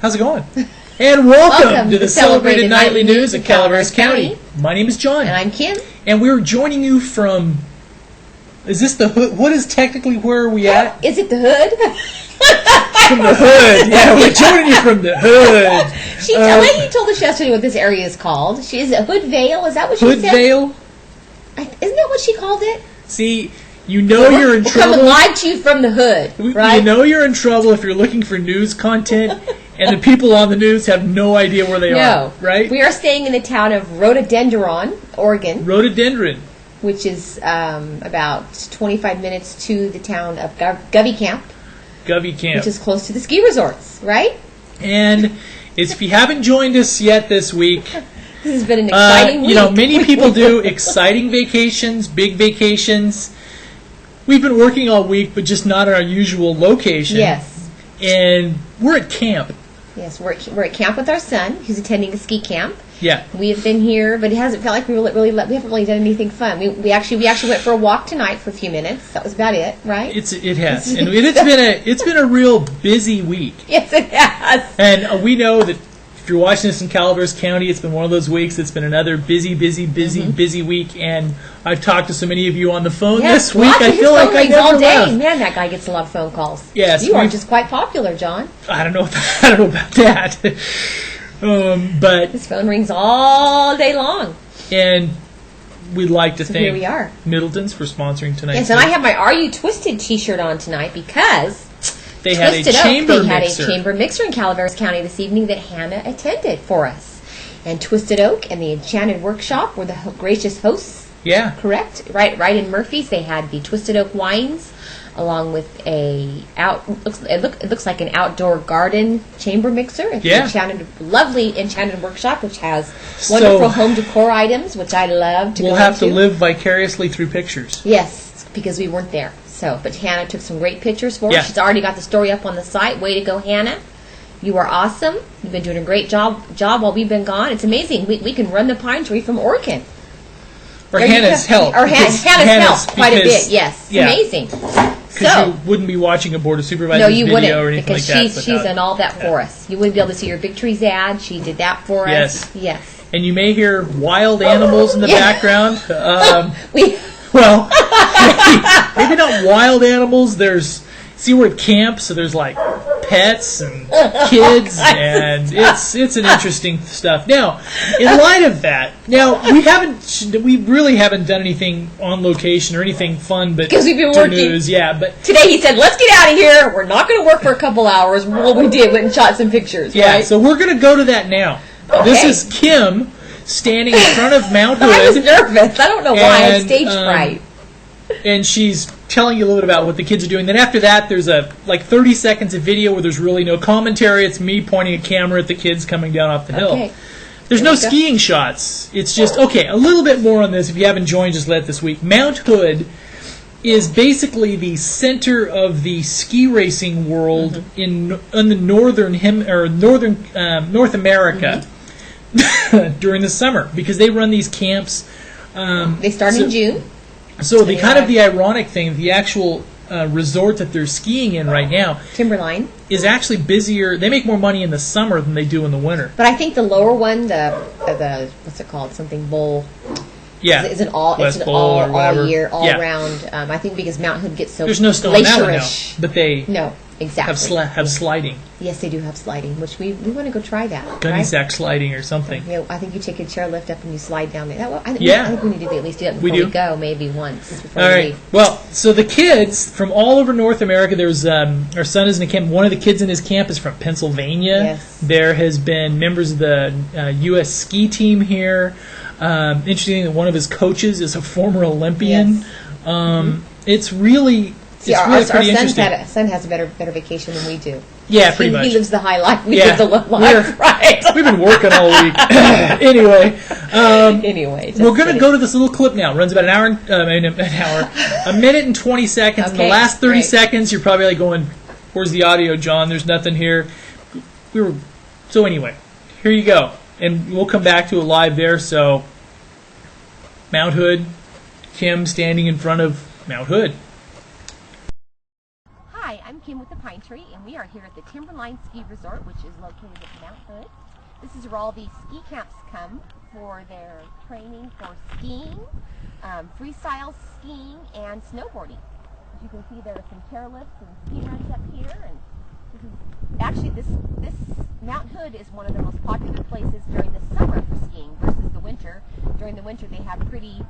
How's it going? And welcome to the celebrated nightly news of Calaveras County. My name is John. And I'm Kim. And we're joining you from... Is this the hood? What is technically where are we at? Is it the hood? From the hood. Yeah, we're joining you from the hood. Lady told us yesterday what this area is called. Is it Hood Vale? Is that what she said? Hood Vale? Isn't that what she called it? See, you know you're in trouble. We'll come and lie to you from the hood, right? You know you're in trouble if you're looking for news content and the people on the news have no idea where they are, right? We are staying in the town of Rhododendron, Oregon. Rhododendron. Which is about 25 minutes to the town of Govey Camp. Govey Camp. Which is close to the ski resorts, right? And if you haven't joined us yet this week... This has been an exciting week. You know, many people do exciting vacations, big vacations. We've been working all week, but just not at our usual location. Yes. And we're at camp. Yes, we're at camp with our son, who's attending a ski camp. Yeah. We have been here, but it hasn't felt like we haven't really done anything fun. We actually went for a walk tonight for a few minutes. That was about it, right? It has, and it's been a real busy week. Yes, it has. And we know that if you're watching this in Calaveras County, it's been one of those weeks. It's been another busy week, and I've talked to so many of you on the phone this week. I fol like I never all day. left. Man, that guy gets a lot of phone calls. Yes, you are just quite popular, John. I don't know about that. But his phone rings all day long. And we'd like to thank here we are. Middleton's for sponsoring tonight. Yes, and I have my Are You Twisted t-shirt on tonight because they had a chamber mixer in Calaveras County this evening that Hannah attended for us. And Twisted Oak and the Enchanted Workshop were the gracious hosts. Yeah. Correct? Right in Murphy's. They had the Twisted Oak wines along with it looks like an outdoor garden chamber mixer. It's lovely Enchanted Workshop, which has wonderful home decor items, which I love to We'll have to live vicariously through pictures. Yes, because we weren't there. But Hannah took some great pictures for us. She's already got the story up on the site. Way to go, Hannah. You are awesome. You've been doing a great job while we've been gone. It's amazing. We can run the pine tree from Oregon. Or Hannah's help. Or Hannah's help quite a bit, yes. It's amazing. Because you wouldn't be watching a Board of Supervisors video or anything like that. She's done all that for us. You wouldn't be able to see your Big Trees ad. She did that for us. Yes. And you may hear wild animals in the background. Well, maybe not wild animals. We're at camp, so there's like pets and kids, and it's an interesting stuff. Now, in light of that, we really haven't done anything on location or anything fun, but because we've been working. News, but today he said, "Let's get out of here. We're not going to work for a couple hours." Well, we did. Went and shot some pictures. Yeah, right? so we're going to go to that now. Okay. This is Kim standing in front of Mount Hood. I was nervous. I don't know why. I had stage fright. And she's telling you a little bit about what the kids are doing. Then after that, there's 30 seconds of video where there's really no commentary. It's me pointing a camera at the kids coming down off the hill. There's no skiing shots. It's just, a little bit more on this. If you haven't joined us yet this week, Mount Hood is basically the center of the ski racing world in the North America during the summer, because they run these camps. They start in June. So the ironic thing, the actual resort that they're skiing in right now, Timberline, is actually busier. They make more money in the summer than they do in the winter. But I think the lower one, the what's it called? Something bowl. Yeah, it's an all year, all round. I think because Mount Hood gets so there's no snow on that one now, but they have sliding. Yes, they do have sliding, which we want to go try that. Gunny sack sliding or something. Yeah, I think you take a chairlift up and you slide down there. I think we need to at least do it before we go, maybe once. All right. Well, so the kids from all over North America. There's our son is in a camp. One of the kids in his camp is from Pennsylvania. Yes. There has been members of the U.S. ski team here. Interesting that one of his coaches is a former Olympian. Yes. It's really. Our son has a better vacation than we do. Yeah, pretty much. He lives the high life. We live the low life, right? We've been working all week. Anyway, we're going to go to this little clip now. It runs about a minute and 20 seconds. In the last 30 seconds, you're probably like going, "Where's the audio, John? There's nothing here." So anyway, here you go, and we'll come back to it live there. So, Mount Hood, Kim standing in front of Mount Hood. Hi, I'm Kim with the Pine Tree, and we are here at the Timberline Ski Resort, which is located at Mount Hood. This is where all the ski camps come for their training for skiing, freestyle skiing, and snowboarding. As you can see, there are some chairlifts and ski runs up here, and this Mount Hood is one of the most popular places during the summer for skiing versus the winter. During the winter, they have pretty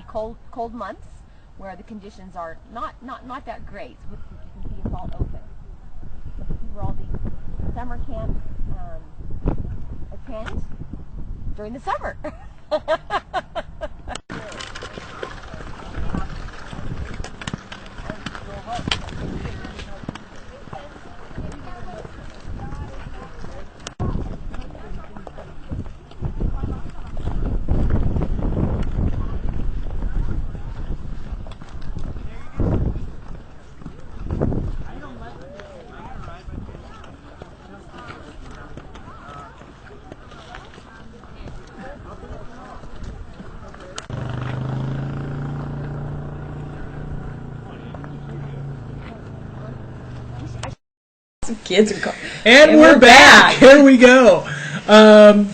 cold months where the conditions are not that great. So you can see it's all open. This is where all the summer camps attend during the summer. Kids are and we're back. Here we go.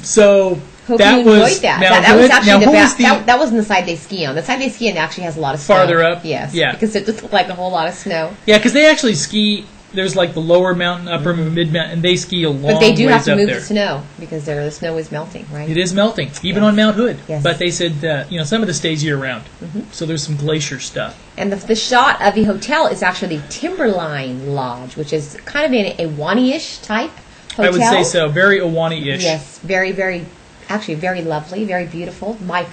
So hope that you was enjoyed that. Now, that was actually that wasn't the side they ski on. The side they ski on actually has a lot of snow. Farther up, yes, yeah, because it just looked like a whole lot of snow. Yeah, because they actually ski. There's like the lower mountain, upper, mid mountain, and they ski a long ways up there. But they do have to move the snow because the snow is melting, right? It is melting, even on Mount Hood. Yes. But they said some of the stays year round, so there's some glacier stuff. And the shot of the hotel is actually the Timberline Lodge, which is kind of in a Awani-ish type hotel. I would say so, very Awani-ish. Yes, very, very, actually very lovely, very beautiful. My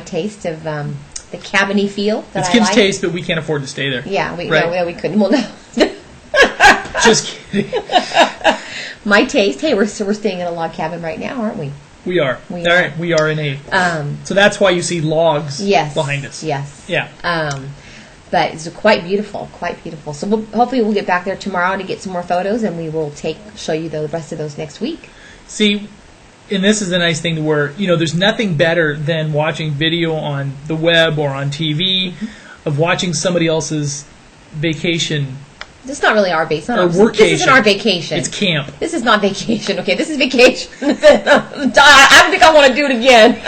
taste of the cabiny feel that it's I Kim's like. taste, but we can't afford to stay there. Yeah, we couldn't. Well, no. Just kidding. My taste. Hey, we're staying in a log cabin right now, aren't we? We are. All right, we are in a. So that's why you see logs behind us. Yes. Yeah. But it's quite beautiful, quite beautiful. So hopefully we'll get back there tomorrow to get some more photos, and we will show you the rest of those next week. See, and this is a nice thing where there's nothing better than watching video on the web or on TV of watching somebody else's vacation. This is not really our base. Or workcation. This isn't our vacation. It's camp. This is not vacation. Okay, this is vacation. I don't think I want to do it again.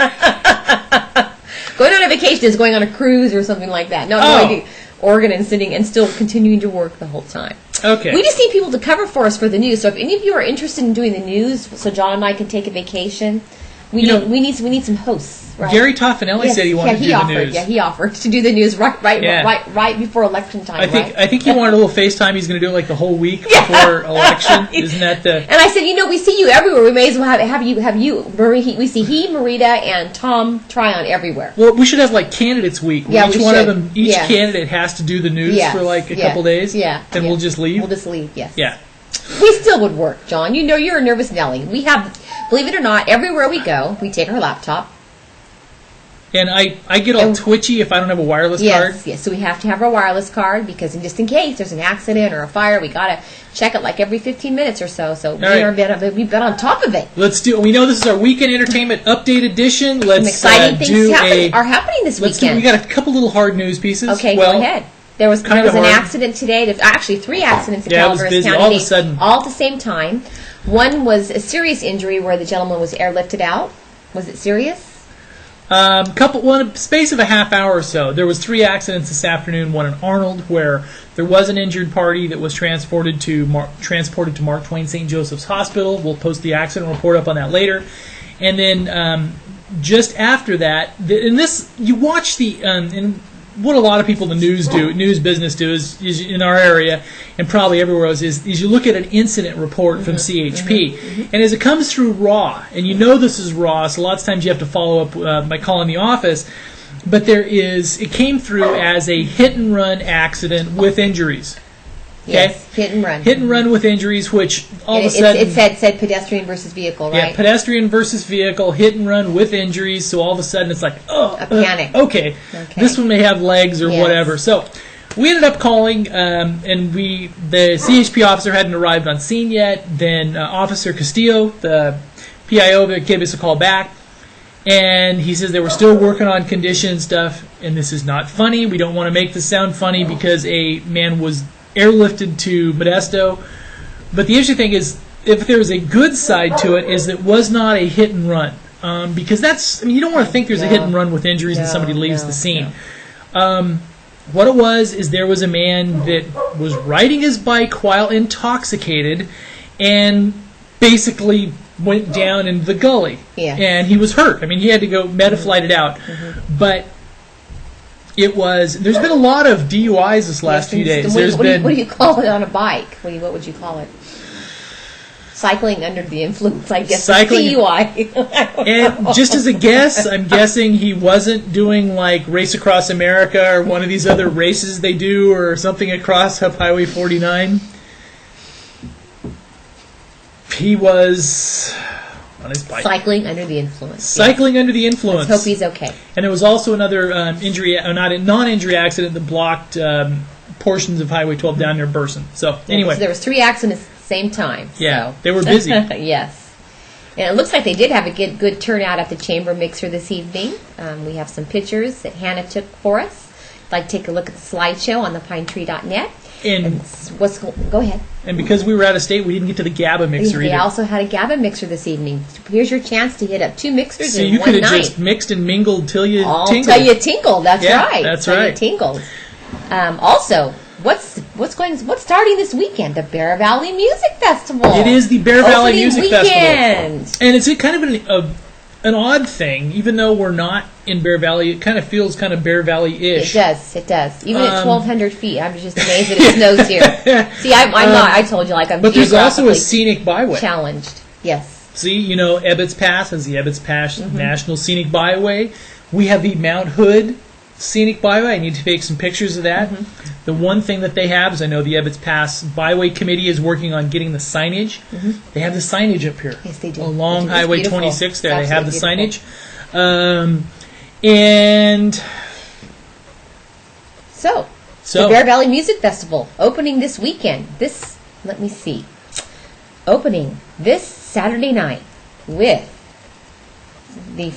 Going on a vacation is going on a cruise or something like that. No idea. Oregon and sitting and still continuing to work the whole time. Okay. We just need people to cover for us for the news. So if any of you are interested in doing the news, so John and I can take a vacation, we need some hosts. Right? Gary Toffanelli said he wanted to do the news. Yeah, he offered to do the news right before election time. I think he wanted a little FaceTime. He's going to do it like the whole week before election. Isn't that the? And I said, we see you everywhere. We may as well have you, Marie. We see he, Marita, and Tom Tryon everywhere. Well, we should have like candidates week. Yeah, each candidate has to do the news for like a couple days. Yeah, and we'll just leave. We'll just leave. Yes. Yeah. We still would work, John. You're a nervous Nelly. We have, believe it or not, everywhere we go, we take our laptop. And I get all twitchy if I don't have a wireless card. Yes, so we have to have our wireless card because just in case there's an accident or a fire, we got to check it like every 15 minutes or so. So we've been on top of it. Let's do. We know this is our weekend entertainment update edition. Some exciting things are happening this weekend. We got a couple little hard news pieces. Okay, go ahead. There was an accident today. There's actually 3 accidents in Calaveras County. All of a sudden. All at the same time. One was a serious injury where the gentleman was airlifted out. Was it serious? One space of a half hour or so. There was 3 accidents this afternoon. One in Arnold, where there was an injured party that was transported to Mark Twain St. Joseph's Hospital. We'll post the accident report up on that later. And then just after that, you watch the. What a lot of people in the news business do is in our area and probably everywhere else is you look at an incident report from CHP, and as it comes through raw, and this is raw, so lots of times you have to follow up by calling the office, but it came through as a hit and run accident with injuries. Okay? Yes, hit and run. Hit and run with injuries, which all of a sudden... It said pedestrian versus vehicle, right? Yeah, pedestrian versus vehicle, hit and run with injuries, so all of a sudden it's like, a panic. Okay, this one may have legs or whatever. So we ended up calling, and the CHP officer hadn't arrived on scene yet. Then Officer Castillo, the PIO, gave us a call back. And he says they were still working on condition stuff, and this is not funny. We don't want to make this sound funny because a man was airlifted to Modesto. But the interesting thing is, if there's a good side to it, is it was not a hit and run. Because that's, you don't want to think there's a hit and run with injuries and somebody leaves the scene. What it was is there was a man that was riding his bike while intoxicated and basically went down into the gully. Yeah. And he was hurt. I mean, he had to go Metaflight it out. But there's been a lot of DUIs this last few days. What do you call it on a bike? What would you call it? Cycling under the influence, I guess. DUI. And just as a guess, I'm guessing he wasn't doing like Race Across America or one of these other races they do or something across Highway 49. He was on his bike. Cycling under the influence. Cycling under the influence. Let's hope he's okay. And it was also another non-injury accident that blocked portions of Highway 12 down near Burson. So anyway. So there was 3 accidents at the same time. Yeah, they were busy. Yes. And it looks like they did have a good turnout at the Chamber Mixer this evening. We have some pictures that Hannah took for us. I'd like to take a look at the slideshow on thepinetree.net. And go ahead. And because we were out of state, we didn't get to the GABA mixer either. They also had a GABA mixer this evening. Here's your chance to hit up 2 mixers so in one night. So you could have just mixed and mingled till you tingled. Till you tingled. That's right. That's right. Till you tingled. Also, what's starting this weekend? The Bear Valley Music Festival. It is the Bear Valley Music Festival, and it's kind of an odd thing. Even though we're not in Bear Valley, it kind of feels kind of Bear Valley-ish. It does. Even at 1,200 feet, I'm just amazed that it snows here. See, I'm not. I told you, I'm. But there's also a scenic byway. Challenged. Yes. See, Ebbets Pass has the Ebbets Pass National Scenic Byway. We have the Mount Hood Scenic Byway. I need to take some pictures of that. The one thing that they have is I know the Ebbets Pass Byway Committee is working on getting the signage. They have the signage up here. Yes, they do. Along Highway 26 there. They have the signage. And so the Bear Valley Music Festival opening this weekend. Let me see. Opening this Saturday night with the...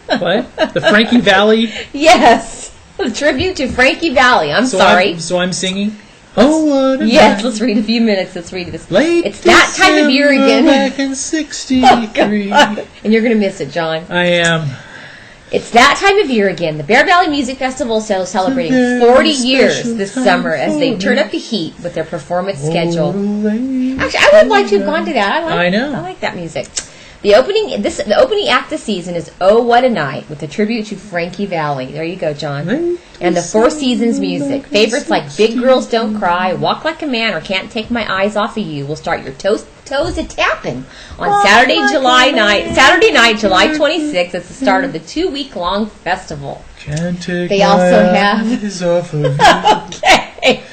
What? The Frankie Valli? Yes. A tribute to Frankie Valli. I'm sorry. So I'm singing? Oh, what a Yes, let's read a few minutes. Let's read this. It's that time of year again. Back in 63. Oh, and you're going to miss it, John. I am. It's that time of year again. The Bear Valley Music Festival is celebrating 40 years this summer as they turn up the heat with their performance schedule. Actually, I would like to have gone to that. I know. I like that music. The opening act this season is "Oh What a Night" with a tribute to Frankie Valli. There you go, John. And the Four Seasons music. Favorites like "Big Girls Don't Cry," "Walk Like a Man," or "Can't Take My Eyes Off of You" will start your toes a tapping on Saturday night, July 26th. It's the start of the 2-week-long festival. Can't take they also have off of you. Okay.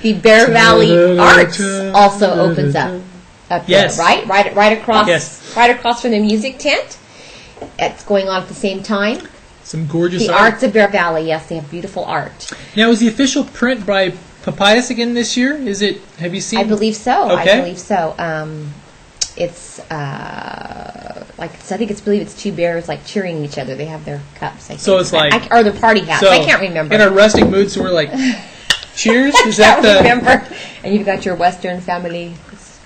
The Bear Valley Arts also opens up there, right? Right across. Yes. Right across from the music tent. It's going on at the same time. Some gorgeous art. The Arts of Bear Valley, yes, they have beautiful art. Now, is the official print by Papyrus again this year? Is it? Have you seen? I believe so. Okay. I believe so. It's I believe it's 2 bears like cheering each other. They have their cups. I think. So it's like or their party hats. So I can't remember. In our rustic mood, so we're like, cheers. Is I can't remember. And you've got your Western family.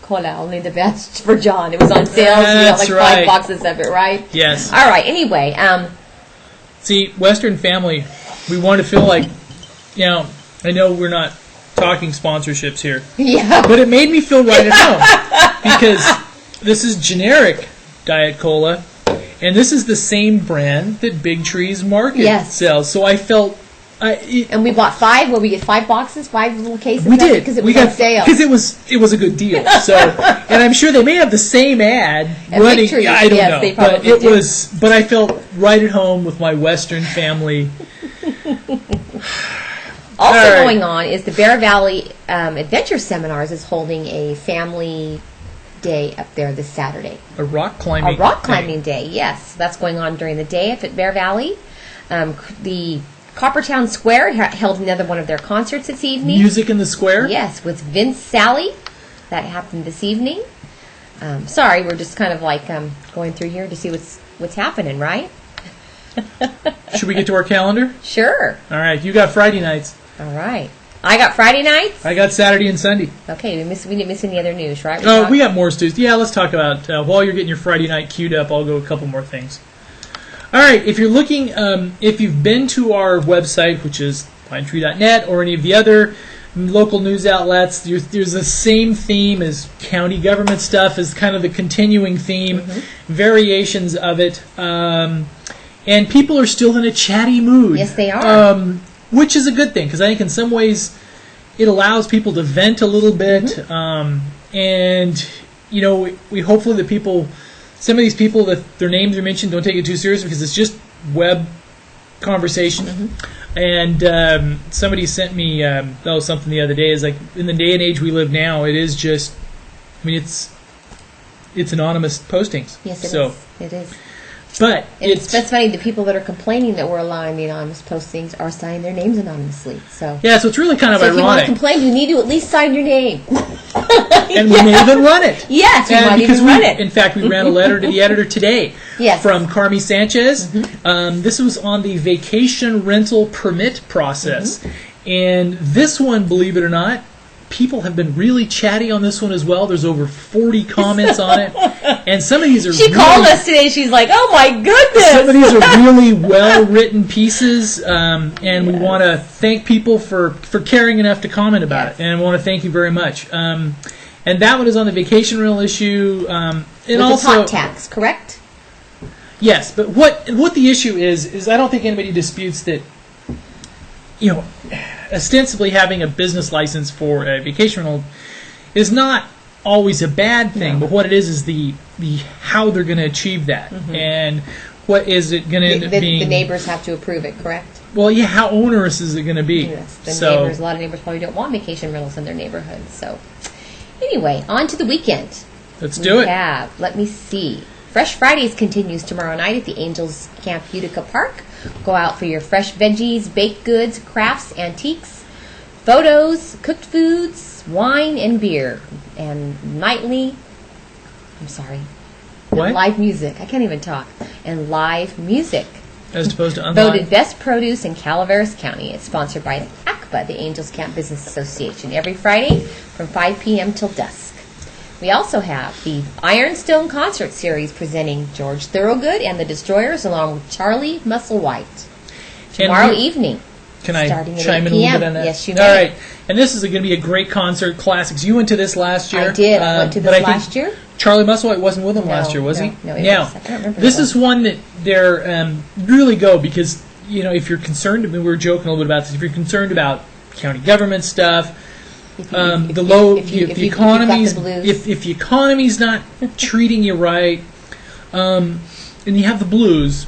Cola, only the best for John. It was on sale. So you got like 5 boxes of it, right? Yes. All right. Anyway, see, Western Family, we want to feel like, I know we're not talking sponsorships here. Yeah. But it made me feel right at home because this is generic Diet Cola, and this is the same brand that Big Tree's Market sells. So I felt. And we bought 5. Where we get 5 boxes, 5 little cases. We did because it was on sale. Because it was a good deal. So, and I'm sure they may have the same ad running. I don't know, they but it was. But I felt right at home with my Western Family. Also going on is the Bear Valley Adventure Seminars is holding a family day up there this Saturday. A rock climbing day. Yes, that's going on during the day at Bear Valley. The Coppertown Square held another one of their concerts this evening. Music in the Square? Yes, with Vince Sally. That happened this evening. Sorry, we're just kind of like going through here to see what's happening, right? Should we get to our calendar? Sure. All right, you got Friday nights. All right. I got Friday nights. I got Saturday and Sunday. Okay, we didn't miss any other news, right? We got more news. Yeah, let's talk about, while you're getting your Friday night queued up, I'll go a couple more things. All right, if you're looking, if you've been to our website, which is pinetree.net, or any of the other local news outlets, there's the same theme as county government stuff, is kind of the continuing theme, variations of it, and people are still in a chatty mood. Yes, they are. Which is a good thing, because I think in some ways it allows people to vent a little bit, and we hopefully the people, some of these people that their names are mentioned, don't take it too seriously because it's just web conversation. And somebody sent me something the other day. Is like, in the day and age we live now, it is just, it's anonymous postings. Yes, it is. But that's funny. The people that are complaining that we're allowing the anonymous postings are signing their names anonymously. So it's really kind of ironic. If you want to complain, you need to at least sign your name. And we may even run it. Yes, we might even run it. In fact, we ran a letter to the editor today from Carmi Sanchez. This was on the vacation rental permit process. And this one, believe it or not, people have been really chatty on this one as well. There's over 40 comments on it. And some of these are She called us today. She's like, oh my goodness. Some of these are really well-written pieces. And we want to thank people for caring enough to comment about it. And I want to thank you very much. And that one is on the vacation rental issue. And with also the top tax, correct? Yes, but what the issue is I don't think anybody disputes that, ostensibly having a business license for a vacation rental is not always a bad thing, but what it is the how they're going to achieve that, and what is it going to end up being. The neighbors have to approve it, correct? Well, yeah, how onerous is it going to be? Yes, a lot of neighbors probably don't want vacation rentals in their neighborhoods. So, anyway, on to the weekend. Let's do it. Let me see. Fresh Fridays continues tomorrow night at the Angels Camp Utica Park. Go out for your fresh veggies, baked goods, crafts, antiques, photos, cooked foods, wine, and beer. And live music. I can't even talk. And live music. As opposed to online. Voted Best Produce in Calaveras County. It's sponsored by ACBA, the Angels Camp Business Association, every Friday from 5 p.m. till dusk. We also have the Ironstone Concert Series presenting George Thorogood and the Destroyers along with Charlie Musselwhite. Tomorrow evening. Can I chime in a little bit on that? Yes, you may. All right. And this is going to be a great concert, classics. You went to this last year. I did. I went to this last year. Charlie Musselwhite wasn't with them last year, was he? No, he was. I don't remember. This is one that they're really go because, if you're concerned, we were joking a little bit about this, if you're concerned about county government stuff, if the economy's not treating you right, and you have the blues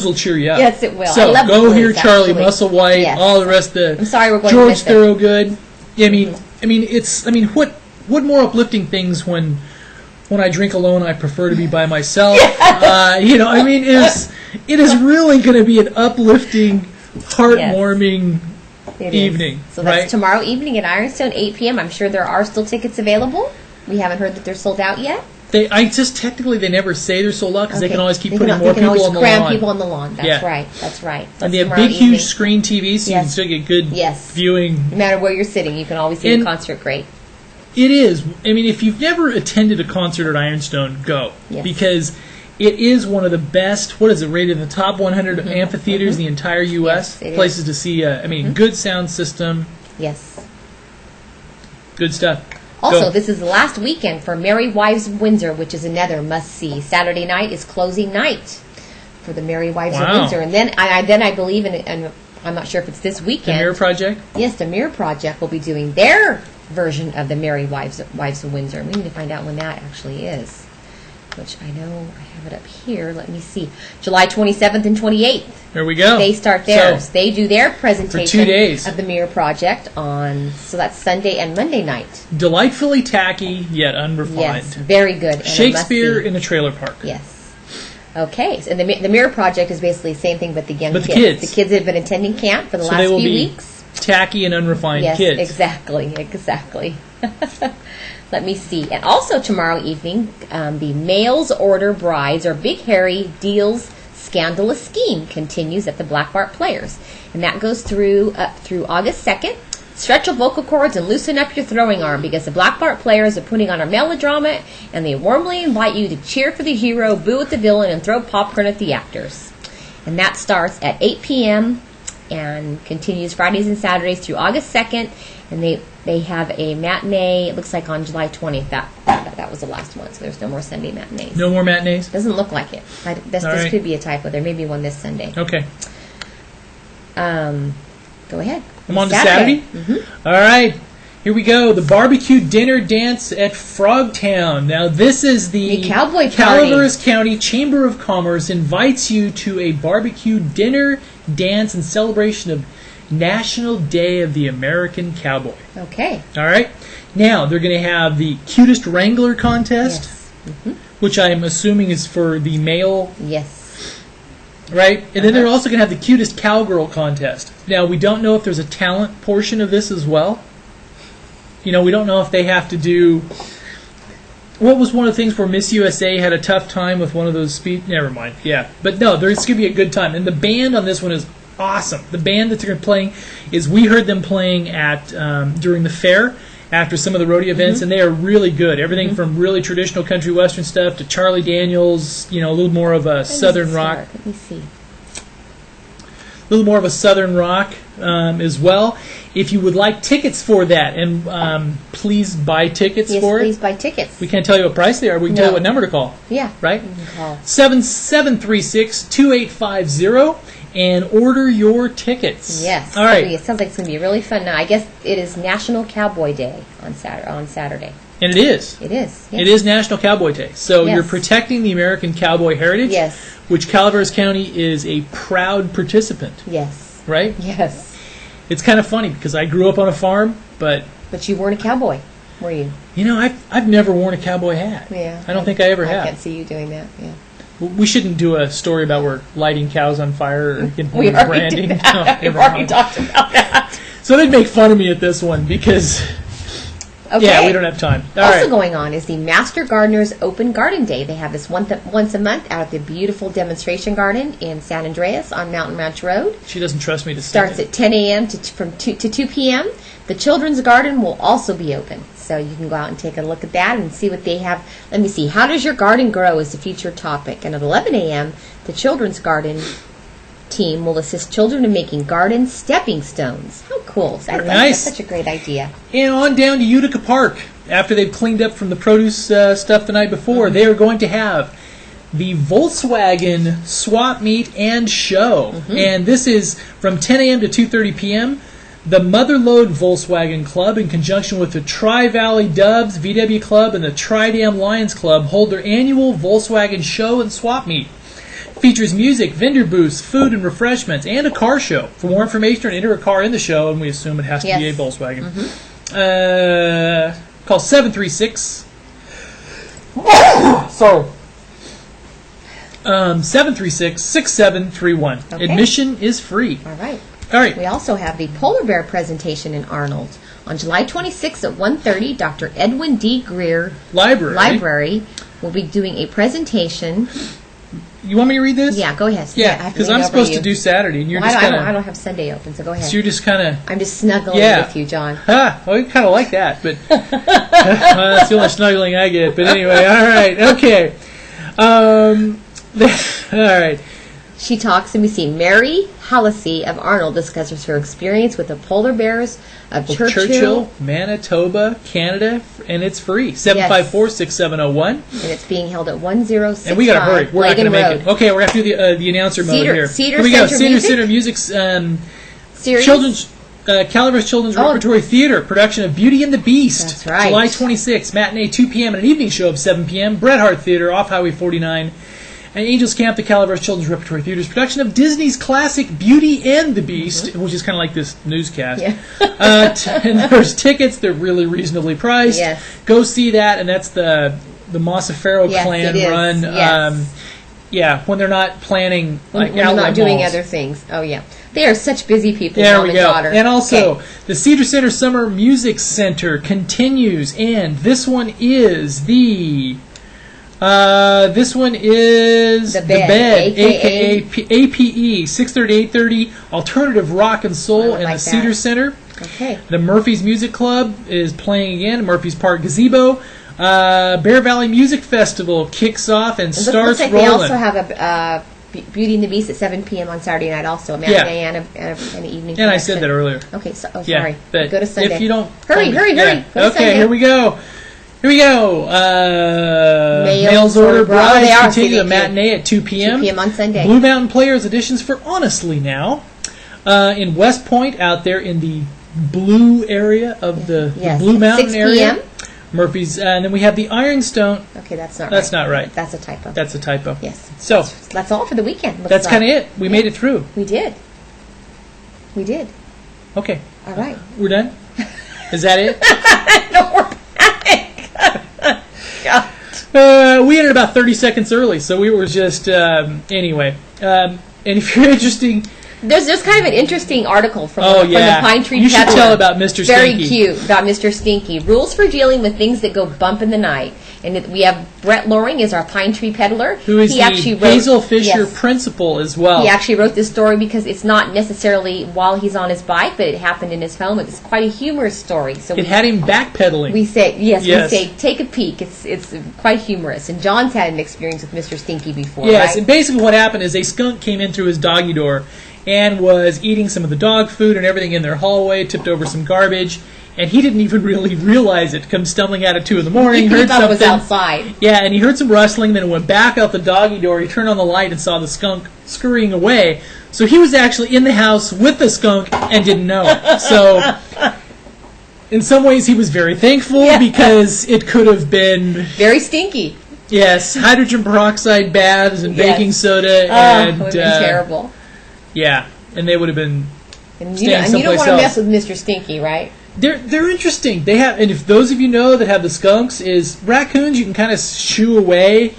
will cheer you up. Yes, it will. So I love go the blues, hear Charlie Musselwhite, all the rest of I'm sorry, we're going George Thorogood. What more uplifting things when I drink alone, I prefer to be by myself. Yes. It is really going to be an uplifting, heartwarming. Evening. So that's tomorrow evening at Ironstone, 8 p.m. I'm sure there are still tickets available. We haven't heard that they're sold out yet. Technically they never say they're sold out because they can always keep putting more people on the lawn. Cram people on the lawn. That's right. That's And they have big, huge screen TVs, so you can still get good viewing. No matter where you're sitting, you can always see the concert great. It is. If you've never attended a concert at Ironstone, go. Yes. Because it is one of the best, rated in the top 100 amphitheaters in the entire U.S. Places to see, good sound system. Yes. Good stuff. Also, this is the last weekend for Merry Wives of Windsor, which is another must-see. Saturday night is closing night for the Merry Wives of Windsor. And then I believe, and I'm not sure if it's this weekend. The Mirror Project? Yes, the Mirror Project will be doing their version of the Merry Wives of Windsor. We need to find out when that actually is. Which I know I have it up here. Let me see. July 27th and 28th. There we go. They start theirs. So, they do their presentation for 2 days of the Mirror Project so that's Sunday and Monday night. Delightfully tacky, yet unrefined. Yes, very good. And Shakespeare in a trailer park. Yes. Okay, so the Mirror Project is basically the same thing, but the young kids. The kids have been attending camp for the last few weeks. Tacky and unrefined kids. Yes, exactly. Let me see. And also tomorrow evening, the Males Order Brides or Big Harry Deal's Scandalous Scheme continues at the Black Bart Players. And that goes through August 2nd. Stretch your vocal cords and loosen up your throwing arm because the Black Bart players are putting on a melodrama and they warmly invite you to cheer for the hero, boo at the villain, and throw popcorn at the actors. And that starts at 8 p.m. and continues Fridays and Saturdays through August 2nd. And they have a matinee, it looks like on July 20th. That was the last one, so there's no more Sunday matinees. No more matinees? Doesn't look like it. This could be a typo. There may be one this Sunday. Okay. Go ahead. I'm on to Saturday? Mm-hmm. All right. Here we go. The barbecue dinner dance at Frogtown. Now, this is the Cowboy Party. Calaveras County Chamber of Commerce invites you to a barbecue dinner dance in celebration of National Day of the American Cowboy. Okay. All right. Now, they're going to have the cutest Wrangler contest, yes. Mm-hmm. which I'm assuming is for the male. Yes. Right? And then they're also going to have the cutest cowgirl contest. Now, we don't know if there's a talent portion of this as well. We don't know if they have to do... What was one of the things where Miss USA had a tough time with one of those Never mind. Yeah. But no, there's going to be a good time. And the band on this one is awesome. The band that they're playing is... We heard them playing at during the fair after some of the rodeo events, and they are really good. Everything from really traditional country western stuff to Charlie Daniels, a little more of a southern rock. Let me see. A little more of a southern rock as well. If you would like tickets for that, and please buy tickets for it. Yes, please buy tickets. We can't tell you what price they are. We can tell you what number to call. Yeah. Right? You can call 736-2850 and order your tickets. Yes. All right. It sounds like it's going to be really fun. Now, I guess it is National Cowboy Day on Saturday. And it is. It is. Yes. It is National Cowboy Day. So yes. You're protecting the American cowboy heritage, yes. which Calaveras County is a proud participant. Yes. Right? Yes. It's kind of funny because I grew up on a farm, but you weren't a cowboy, were you? I've never worn a cowboy hat. Yeah. I don't think I ever have. I can't see you doing that. Yeah. We shouldn't do a story about we're lighting cows on fire or we already branding. Did that. We've already talked about that. So they'd make fun of me at this one because, we don't have time. Also going on is the Master Gardeners Open Garden Day. They have this once a month out at the beautiful demonstration garden in San Andreas on Mountain Ranch Road. She doesn't trust me to say Starts at 10 a.m. to 2 p.m. The children's garden will also be open. So you can go out and take a look at that and see what they have. Let me see. How does your garden grow is the featured topic. And at 11 a.m., the children's garden team will assist children in making garden stepping stones. How cool. Nice. That's such a great idea. And on down to Utica Park. After they've cleaned up from the produce stuff the night before, they are going to have the Volkswagen swap meet and show. And this is from 10 a.m. to 2:30 p.m. The Motherlode Volkswagen Club, in conjunction with the Tri-Valley Dubs VW Club and the Tri-Dam Lions Club, hold their annual Volkswagen show and swap meet. Features music, vendor booths, food and refreshments, and a car show. For more information, enter a car in the show, and we assume it has to be a Volkswagen. Call 736. 736-6731. Okay. Admission is free. All right. All right. We also have the Polar Bear presentation in Arnold. On July 26th at 1:30, Dr. Edwin D. Greer Library will be doing a presentation. You want me to read this? Yeah, go ahead. Yeah, because I'm supposed to do Saturday, and you're just kind of... I don't have Sunday open, so go ahead. So you're just kind of... I'm just snuggling with you, John. Well, you kind of like that, but... that's the only snuggling I get. But anyway, all right, okay. All right. She talks, and we see Mary Hallisey of Arnold discusses her experience with the polar bears of Churchill, Manitoba, Canada, and it's free. 754-6701. And it's being held at 1065. And we got to hurry. We're not going to make Road. it. Okay, we're going to do the announcer mode here. Cedar here we go. Center Cedar Music's series. Children's Calaveras Children's Repertory Theater production of Beauty and the Beast. That's right. July 26th, matinee 2 p.m. and an evening show of 7 p.m. Bret Hart Theater off Highway 49. And Angels Camp, the Calaveras Children's Repertory Theater's production of Disney's classic Beauty and the Beast, which is kind of like this newscast. Yeah. And there's tickets. They're really reasonably priced. Yes. Go see that, and that's the Masafero clan run. Yes. When they're not planning, when they're not doing other things. Oh, yeah. They are such busy people, mom and daughter. And also, the Cedar Center Summer Music Center continues, and this one is the... The Bed, aka APE, 6:30 to 8:30, alternative rock and soul in the Cedar Center. Okay. The Murphy's Music Club is playing again. Murphy's Park Gazebo. Bear Valley Music Festival kicks off and starts rolling. They also have a Beauty and the Beast at 7 p.m. on Saturday night. Also, a matinee and an evening. And I said that earlier. Okay. Sorry. But go to Sunday. If you don't hurry. Go to Sunday. Here we go. Mails Order Brides continue a matinee at 2 p.m. 2 p.m. on Sunday. Blue Mountain Players auditions for Honestly Now. In West Point, out there in the blue area of the Blue Mountain 6 area. Murphy's, and then we have the Ironstone. Okay, that's not right. That's a typo. That's a typo. Yes. So that's all for the weekend. That's kind of it. We made it through. We did. Okay. All right. We're done? Is that it? No, we're back. God. We ended about 30 seconds early, so we were just, anyway. And if you're interested... There's kind of an interesting article from the Pine Tree Peddler. You should tell about Mr. Stinky. Very cute, about Mr. Stinky. Rules for dealing with things that go bump in the night. And we have Brett Loring is our Pine Tree Peddler. Who is Hazel Fisher principal as well. He actually wrote this story because it's not necessarily while he's on his bike, but it happened in his home. It's quite a humorous story. So it had him backpedaling. We say, we say, take a peek. It's quite humorous. And John's had an experience with Mr. Stinky before, right? And basically what happened is a skunk came in through his doggy door and was eating some of the dog food and everything in their hallway, tipped over some garbage, and he didn't even really realize it. Come stumbling out at 2 in the morning, he thought it was outside. Yeah, and he heard some rustling, then went back out the doggy door. He turned on the light and saw the skunk scurrying away. So he was actually in the house with the skunk and didn't know it. So in some ways he was very thankful because it could have been... very stinky. Yes, hydrogen peroxide baths and baking soda. And it would have been terrible. Yeah, and they would have been and you don't want to mess with Mr. Stinky, right? They're interesting. They have, and if those of you know that have the skunks, is raccoons you can kind of shoo away,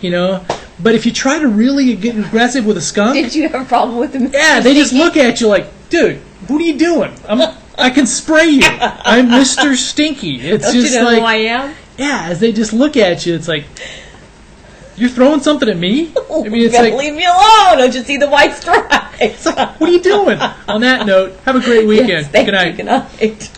But if you try to really get aggressive with a skunk, did you have a problem with them? Yeah, they just look at you like, dude, what are you doing? I can spray you. I'm Mr. Stinky. It's don't just you know like who I am? Yeah, as they just look at you, it's like. You're throwing something at me? I mean, it's like, leave me alone. Don't you see the white stripes? What are you doing? On that note, have a great weekend. Yes, Good night. Good night.